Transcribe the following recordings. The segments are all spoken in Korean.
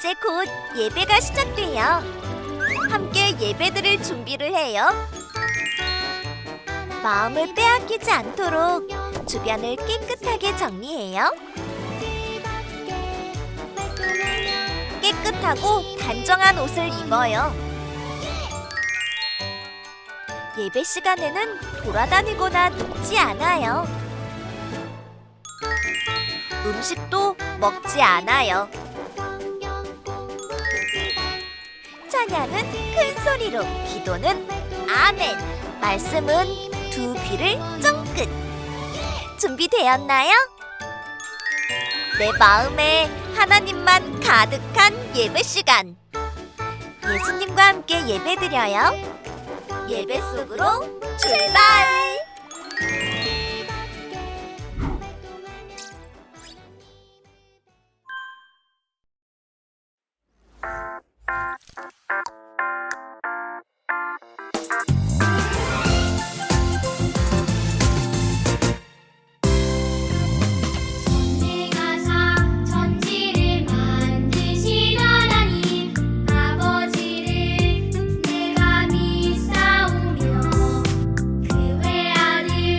이제 곧 예배가 시작돼요. 함께 예배드릴 준비를 해요. 마음을 빼앗기지 않도록 주변을 깨끗하게 정리해요. 깨끗하고 단정한 옷을 입어요. 예배 시간에는 돌아다니거나 눕지 않아요. 음식도 먹지 않아요. 찬양은 큰 소리로, 기도는 아멘, 말씀은 두 귀를 쫑긋. 준비되었나요? 내 마음에 하나님만 가득한 예배 시간. 예수님과 함께 예배드려요. 예배 속으로 출발! 내가 믿사오며 그 외아들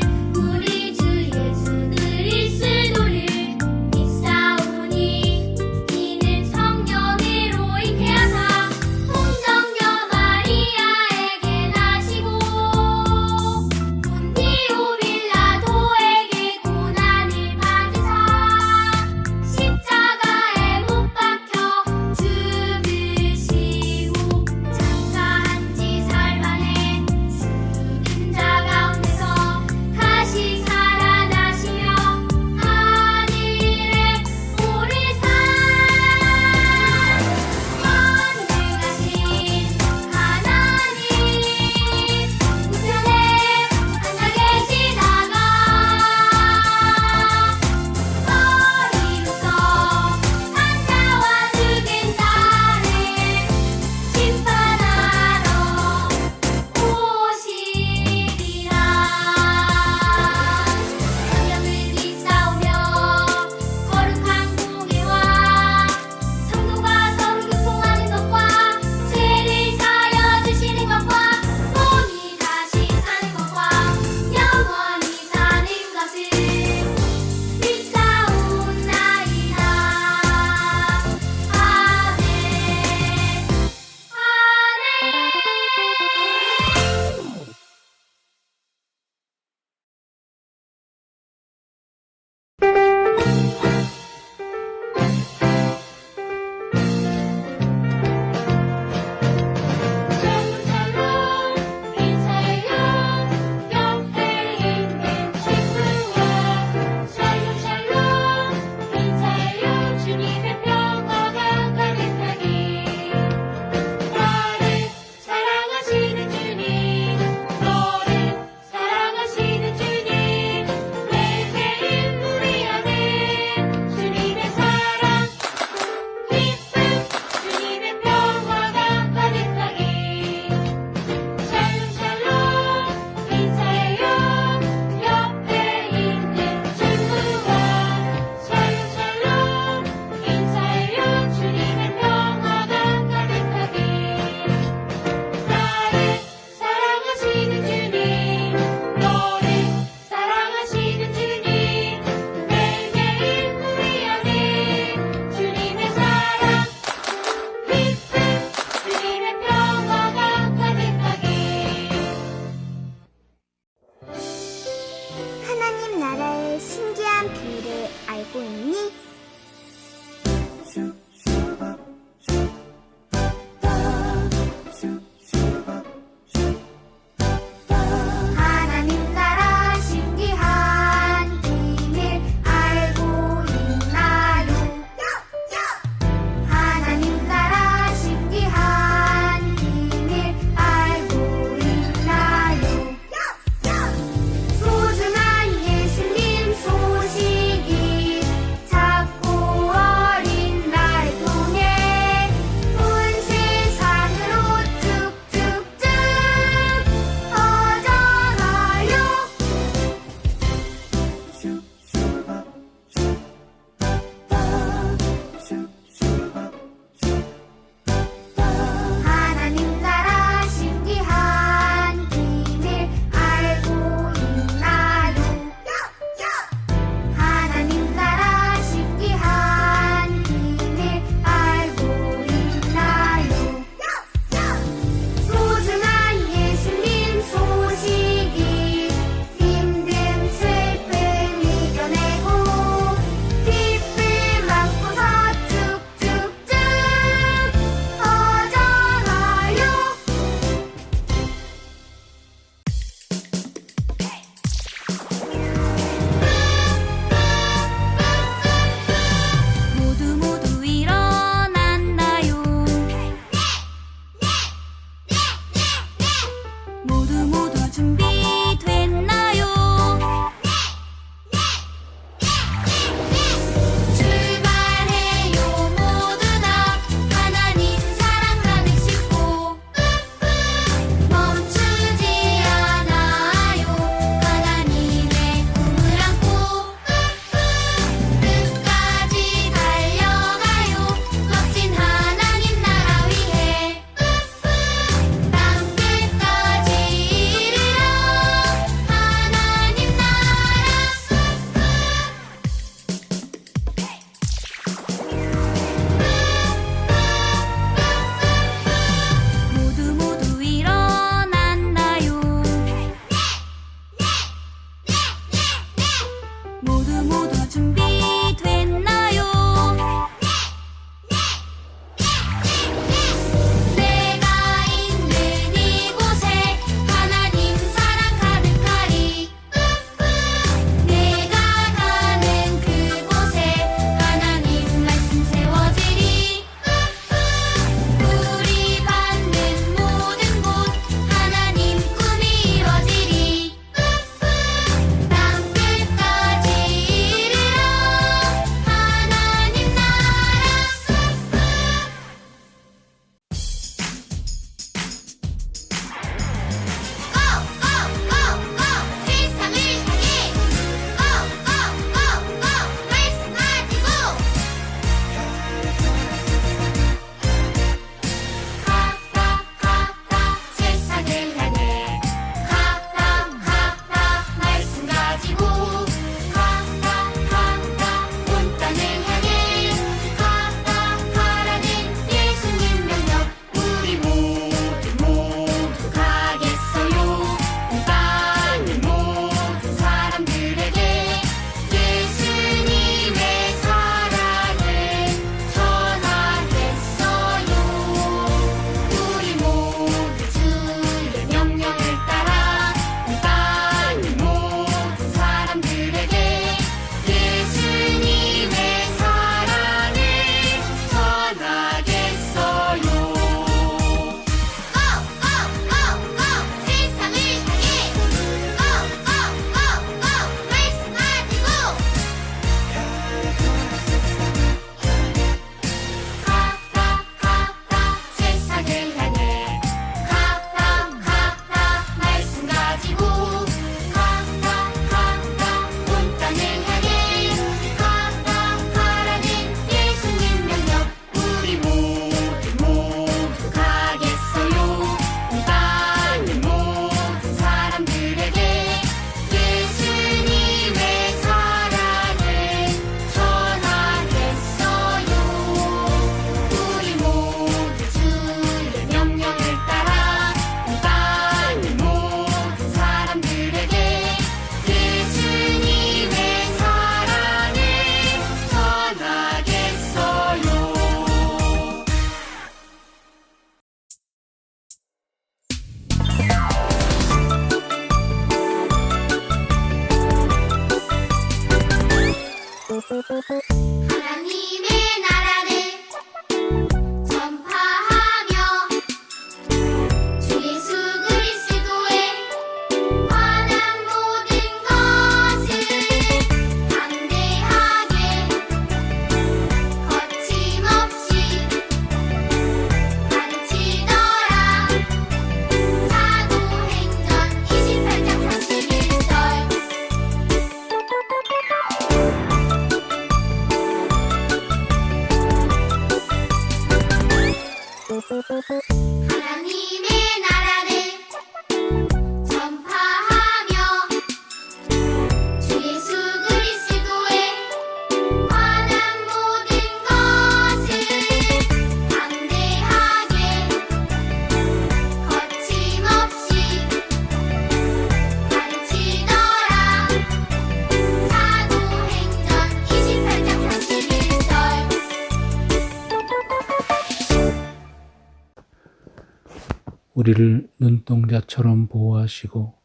우리를 눈동자처럼 보호하시고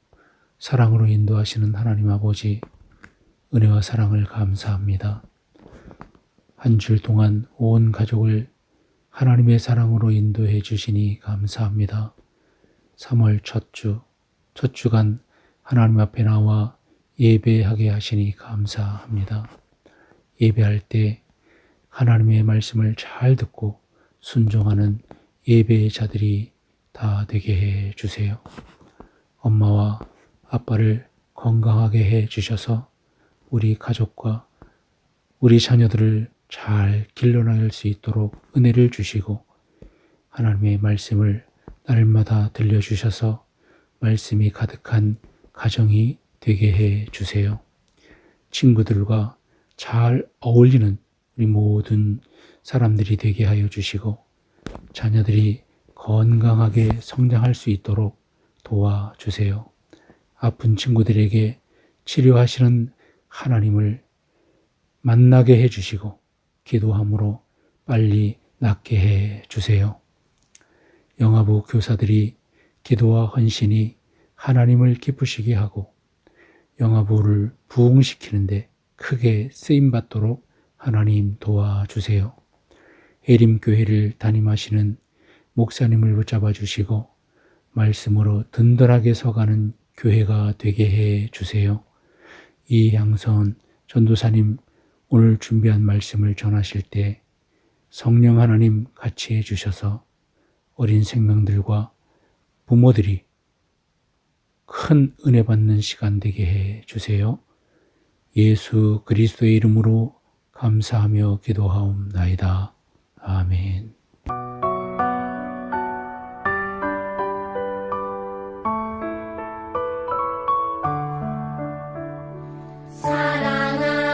사랑으로 인도하시는 하나님 아버지, 은혜와 사랑을 감사합니다. 한 주 동안 온 가족을 하나님의 사랑으로 인도해 주시니 감사합니다. 3월 첫 주간 하나님 앞에 나와 예배하게 하시니 감사합니다. 예배할 때 하나님의 말씀을 잘 듣고 순종하는 예배의 자들이 다 되게 해 주세요. 엄마와 아빠를 건강하게 해 주셔서 우리 가족과 우리 자녀들을 잘 길러나갈 수 있도록 은혜를 주시고 하나님의 말씀을 날마다 들려주셔서 말씀이 가득한 가정이 되게 해 주세요. 친구들과 잘 어울리는 우리 모든 사람들이 되게 하여 주시고 자녀들이 건강하게 성장할 수 있도록 도와주세요. 아픈 친구들에게 치료하시는 하나님을 만나게 해주시고 기도함으로 빨리 낫게 해주세요. 영아부 교사들이 기도와 헌신이 하나님을 기쁘시게 하고 영아부를 부흥시키는데 크게 쓰임받도록 하나님 도와주세요. 해림교회를 담임하시는 목사님을 붙잡아 주시고 말씀으로 든든하게 서가는 교회가 되게 해 주세요. 이향선 전도사님 오늘 준비한 말씀을 전하실 때 성령 하나님 같이 해 주셔서 어린 생명들과 부모들이 큰 은혜 받는 시간 되게 해 주세요. 예수 그리스도의 이름으로 감사하며 기도하옵나이다. 아멘.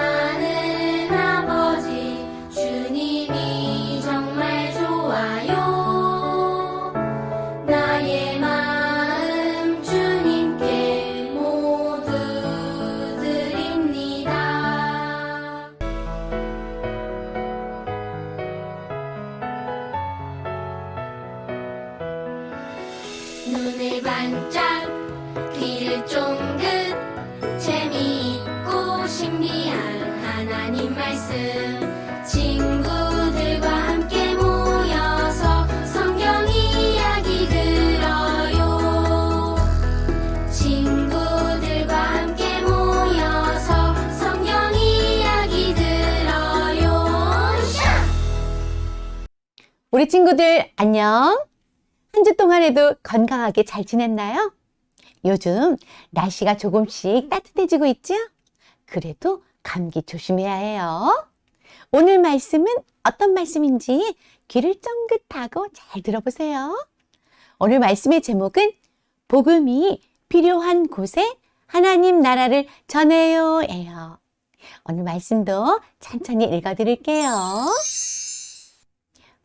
사랑하는 아버지 주님이 정말 좋아요. 나의 마음 주님께 모두 드립니다. 눈을 반짝 귀를 쫑긋 재미있고 신비한 하나님 말씀 친구들과 함께 모여서 성경 이야기 들어요. 친구들과 함께 모여서 성경 이야기 들어요. 우리 친구들 안녕. 한 주 동안에도 건강하게 잘 지냈나요? 요즘 날씨가 조금씩 따뜻해지고 있죠? 그래도 감기 조심해야 해요. 오늘 말씀은 어떤 말씀인지 귀를 쫑긋하고 잘 들어보세요. 오늘 말씀의 제목은 복음이 필요한 곳에 하나님 나라를 전해요 예요. 오늘 말씀도 천천히 읽어드릴게요.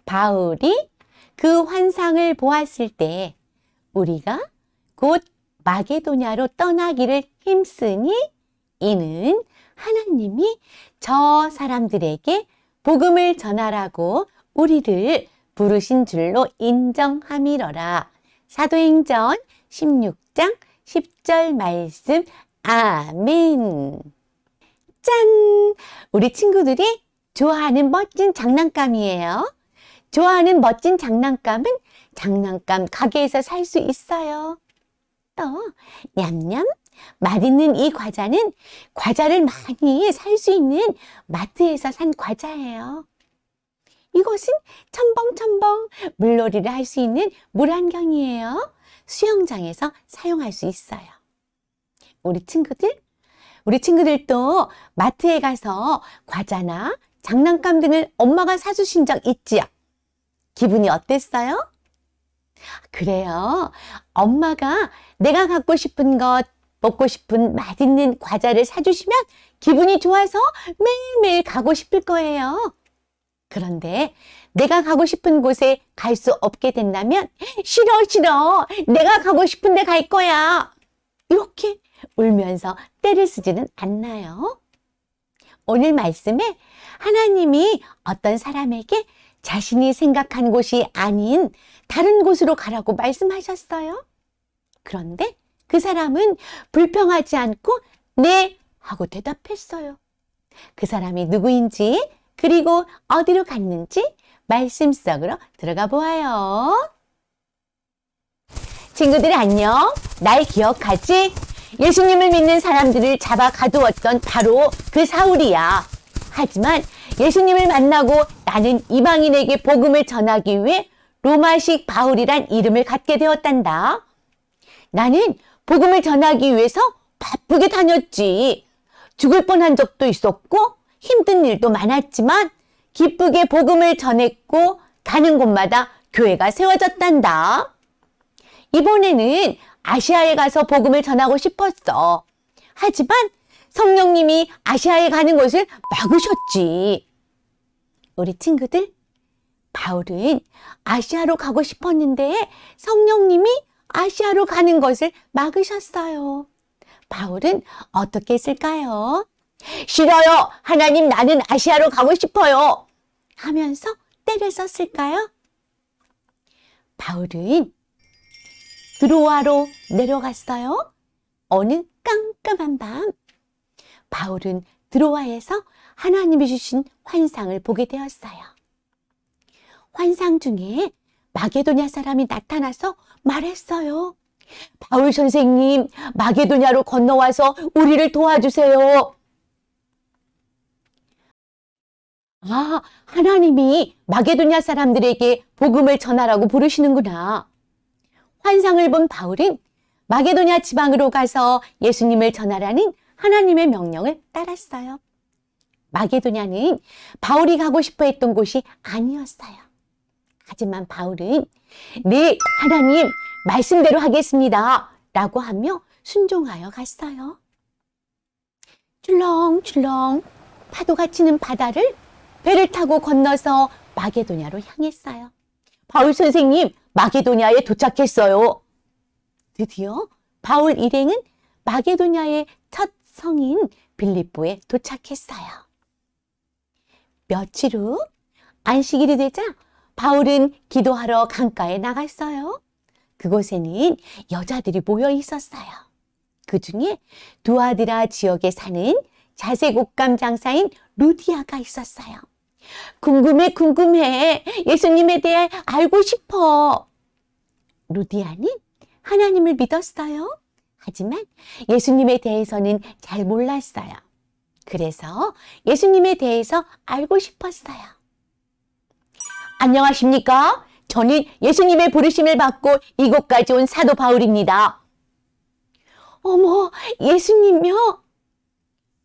바울이 그 환상을 보았을 때 우리가 곧 마게도냐로 떠나기를 힘쓰니 이는 하나님이 저 사람들에게 복음을 전하라고 우리를 부르신 줄로 인정함이러라. 사도행전 16장 10절 말씀. 아멘. 짠! 우리 친구들이 좋아하는 멋진 장난감이에요. 좋아하는 멋진 장난감은 장난감 가게에서 살 수 있어요. 또 냠냠 맛있는 이 과자는 과자를 많이 살 수 있는 마트에서 산 과자예요. 이것은 첨벙첨벙 물놀이를 할 수 있는 물안경이에요. 수영장에서 사용할 수 있어요. 우리 친구들도 마트에 가서 과자나 장난감 등을 엄마가 사주신 적 있지요? 기분이 어땠어요? 그래요. 엄마가 내가 갖고 싶은 것, 먹고 싶은 맛있는 과자를 사주시면 기분이 좋아서 매일매일 가고 싶을 거예요. 그런데 내가 가고 싶은 곳에 갈 수 없게 된다면 싫어. 내가 가고 싶은 데 갈 거야. 이렇게 울면서 떼를 쓰지는 않나요? 오늘 말씀에 하나님이 어떤 사람에게 자신이 생각한 곳이 아닌 다른 곳으로 가라고 말씀하셨어요. 그런데 그 사람은 불평하지 않고 네 하고 대답했어요. 그 사람이 누구인지 그리고 어디로 갔는지 말씀 속으로 들어가 보아요. 친구들 안녕. 날 기억하지? 예수님을 믿는 사람들을 잡아 가두었던 바로 그 사울이야. 하지만 예수님을 만나고 나는 이방인에게 복음을 전하기 위해 로마식 바울이란 이름을 갖게 되었단다. 나는 복음을 전하기 위해서 바쁘게 다녔지. 죽을 뻔한 적도 있었고 힘든 일도 많았지만 기쁘게 복음을 전했고 가는 곳마다 교회가 세워졌단다. 이번에는 아시아에 가서 복음을 전하고 싶었어. 하지만 성령님이 아시아에 가는 것을 막으셨지. 우리 친구들, 바울은 아시아로 가고 싶었는데 성령님이 아시아로 가는 것을 막으셨어요. 바울은 어떻게 했을까요? 싫어요. 하나님, 나는 아시아로 가고 싶어요. 하면서 떼를 썼을까요? 바울은 드로아로 내려갔어요. 어느 깜깜한 밤, 바울은 드로아에서 하나님이 주신 환상을 보게 되었어요. 환상 중에 마게도냐 사람이 나타나서 말했어요. 바울 선생님, 마게도냐로 건너와서 우리를 도와주세요. 아, 하나님이 마게도냐 사람들에게 복음을 전하라고 부르시는구나. 환상을 본 바울은 마게도냐 지방으로 가서 예수님을 전하라는 하나님의 명령을 따랐어요. 마게도냐는 바울이 가고 싶어 했던 곳이 아니었어요. 하지만 바울은 네, 하나님, 말씀대로 하겠습니다. 라고 하며 순종하여 갔어요. 출렁출렁 파도가 치는 바다를 배를 타고 건너서 마게도냐로 향했어요. 바울 선생님, 마게도냐에 도착했어요. 드디어 바울 일행은 마게도냐의 첫 성인 빌립보에 도착했어요. 며칠 후 안식일이 되자 바울은 기도하러 강가에 나갔어요. 그곳에는 여자들이 모여 있었어요. 그 중에 두아디라 지역에 사는 자색 옷감 장사인 루디아가 있었어요. 궁금해. 예수님에 대해 알고 싶어. 루디아는 하나님을 믿었어요. 하지만 예수님에 대해서는 잘 몰랐어요. 그래서 예수님에 대해서 알고 싶었어요. 안녕하십니까? 저는 예수님의 부르심을 받고 이곳까지 온 사도 바울입니다. 어머, 예수님요?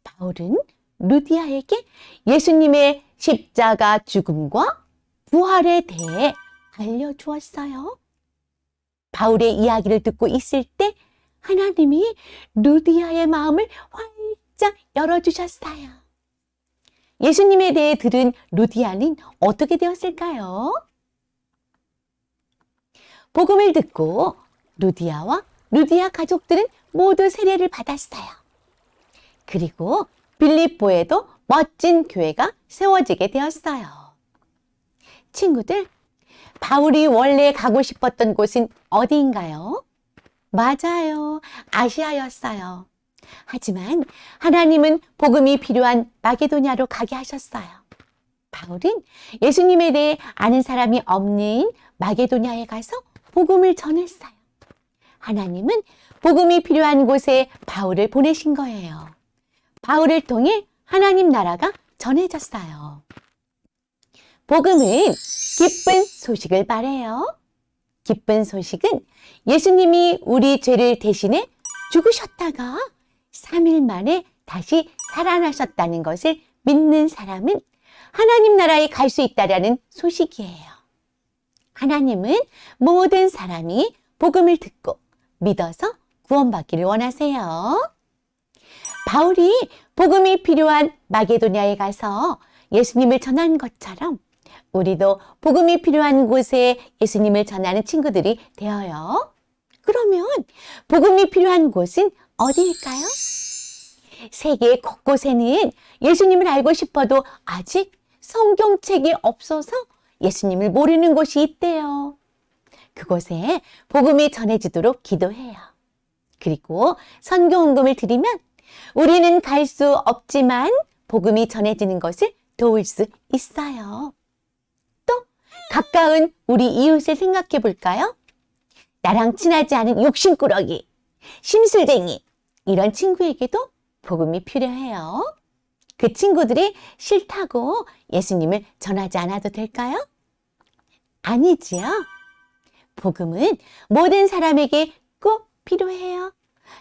바울은 루디아에게 예수님의 십자가 죽음과 부활에 대해 알려주었어요. 바울의 이야기를 듣고 있을 때 하나님이 루디아의 마음을 활짝 열어주셨어요. 예수님에 대해 들은 루디아는 어떻게 되었을까요? 복음을 듣고 루디아와 루디아 가족들은 모두 세례를 받았어요. 그리고 빌립보에도 멋진 교회가 세워지게 되었어요. 친구들, 바울이 원래 가고 싶었던 곳은 어디인가요? 맞아요. 아시아였어요. 하지만 하나님은 복음이 필요한 마게도냐로 가게 하셨어요. 바울은 예수님에 대해 아는 사람이 없는 마게도냐에 가서 복음을 전했어요. 하나님은 복음이 필요한 곳에 바울을 보내신 거예요. 바울을 통해 하나님 나라가 전해졌어요. 복음은 기쁜 소식을 말해요. 기쁜 소식은 예수님이 우리 죄를 대신해 죽으셨다가 3일 만에 다시 살아나셨다는 것을 믿는 사람은 하나님 나라에 갈 수 있다라는 소식이에요. 하나님은 모든 사람이 복음을 듣고 믿어서 구원받기를 원하세요. 바울이 복음이 필요한 마게도냐에 가서 예수님을 전한 것처럼 우리도 복음이 필요한 곳에 예수님을 전하는 친구들이 되어요. 그러면 복음이 필요한 곳은 어디일까요? 세계 곳곳에는 예수님을 알고 싶어도 아직 성경책이 없어서 예수님을 모르는 곳이 있대요. 그곳에 복음이 전해지도록 기도해요. 그리고 선교헌금을 드리면 우리는 갈 수 없지만 복음이 전해지는 것을 도울 수 있어요. 또 가까운 우리 이웃을 생각해 볼까요? 나랑 친하지 않은 욕심꾸러기, 심술쟁이 이런 친구에게도 복음이 필요해요. 그 친구들이 싫다고 예수님을 전하지 않아도 될까요? 아니지요. 복음은 모든 사람에게 꼭 필요해요.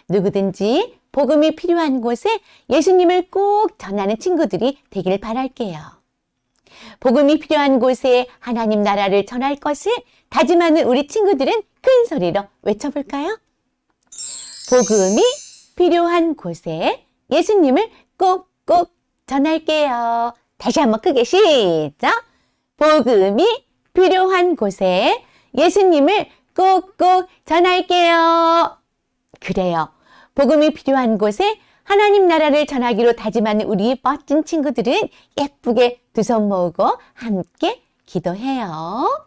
누구든지 복음이 필요한 곳에 예수님을 꼭 전하는 친구들이 되길 바랄게요. 복음이 필요한 곳에 하나님 나라를 전할 것을 다짐하는 우리 친구들은 큰 소리로 외쳐볼까요? 복음이 필요한 곳에 예수님을 꼭꼭 전할게요. 다시 한번 크게 시작! 복음이 필요한 곳에 예수님을 꼭꼭 전할게요. 그래요. 복음이 필요한 곳에 하나님 나라를 전하기로 다짐하는 우리 멋진 친구들은 예쁘게 두 손 모으고 함께 기도해요.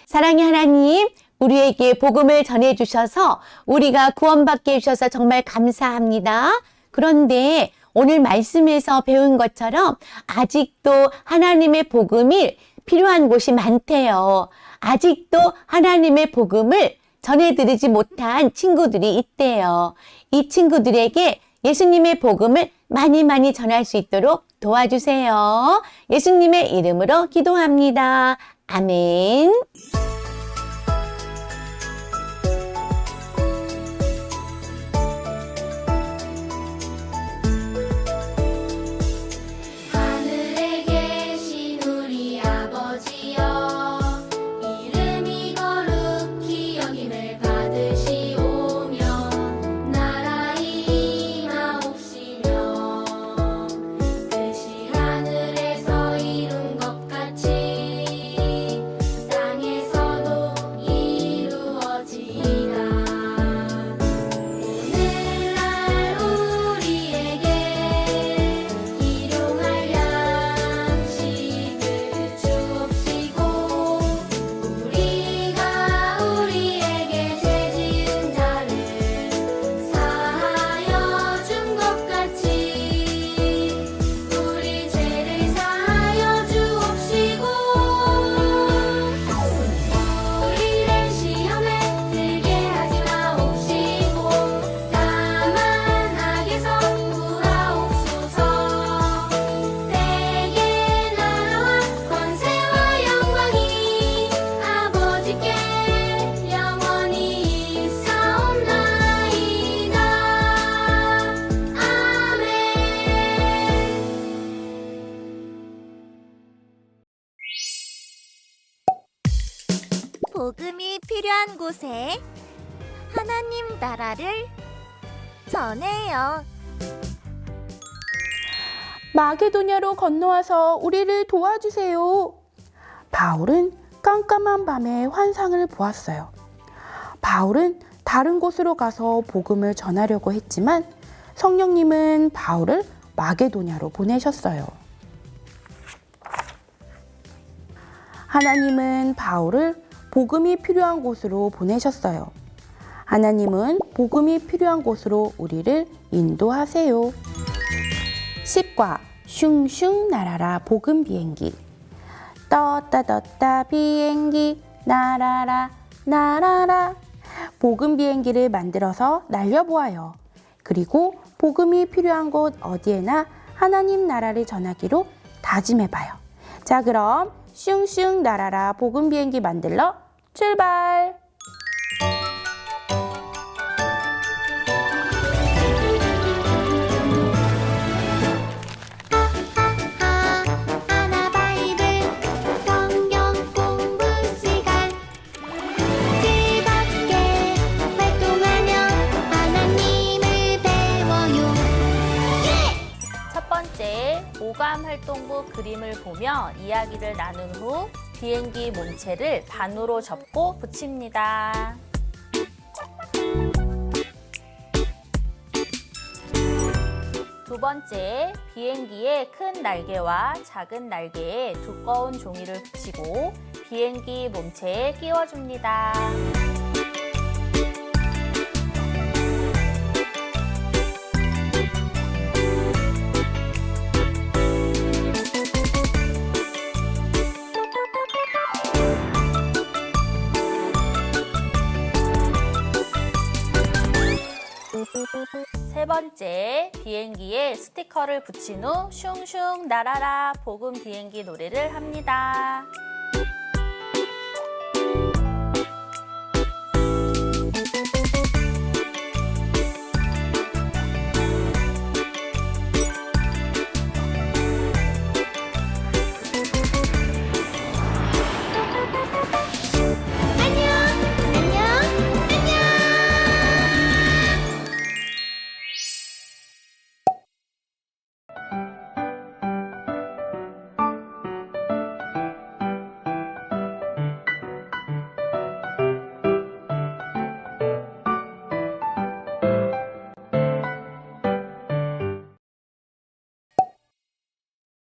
사랑의 하나님, 우리에게 복음을 전해주셔서 우리가 구원받게 해주셔서 정말 감사합니다. 그런데 오늘 말씀에서 배운 것처럼 아직도 하나님의 복음이 필요한 곳이 많대요. 아직도 하나님의 복음을 전해드리지 못한 친구들이 있대요. 이 친구들에게 예수님의 복음을 많이 전할 수 있도록 도와주세요. 예수님의 이름으로 기도합니다. 아멘. 하늘에 계신 우리 아버지여 이름이 거룩히 여김을 받으시오며 나라의 임하옵시며 뜻이 하늘에서 이룬 것 같이 땅에서도 이루어지이다. 오늘날 우리에게 일용할 양식을 주옵시고 우리가 우리에게 죄 지은 자를 사하여 준 것 같이 우리 죄를 사하여 주옵시고 우리를 시험에 들게 하지 마옵시고 다만 악에서 구하옵소서. 때에 나라와 권세와 영광이 아버지께 영원히 있사옵나이다. 아멘. 복음이 필요한 곳에 하나님 나라를 전해요. 마게도냐로 건너와서 우리를 도와주세요. 바울은 깜깜한 밤에 환상을 보았어요. 바울은 다른 곳으로 가서 복음을 전하려고 했지만 성령님은 바울을 마게도냐로 보내셨어요. 하나님은 바울을 복음이 필요한 곳으로 보내셨어요. 하나님은 복음이 필요한 곳으로 우리를 인도하세요. 10과 슝슝 날아라 복음 비행기. 떴다 비행기 날아라 날아라. 복음 비행기를 만들어서 날려보아요. 그리고 복음이 필요한 곳 어디에나 하나님 나라를 전하기로 다짐해봐요. 자, 그럼 슝슝 날아라 복음 비행기 만들러 출발! 하나 바이블 성경 공부 시간 즐겁게 활동하며 하나님을 배워요. 첫 번째, 오감 활동부 그림을 보며 이야기를 나눈 후 비행기 몸체를 반으로 접고 붙입니다. 두 번째, 비행기의 큰 날개와 작은 날개에 두꺼운 종이를 붙이고 비행기 몸체에 끼워줍니다. 세 번째, 비행기에 스티커를 붙인 후 슝슝 날아라 복음 비행기 노래를 합니다.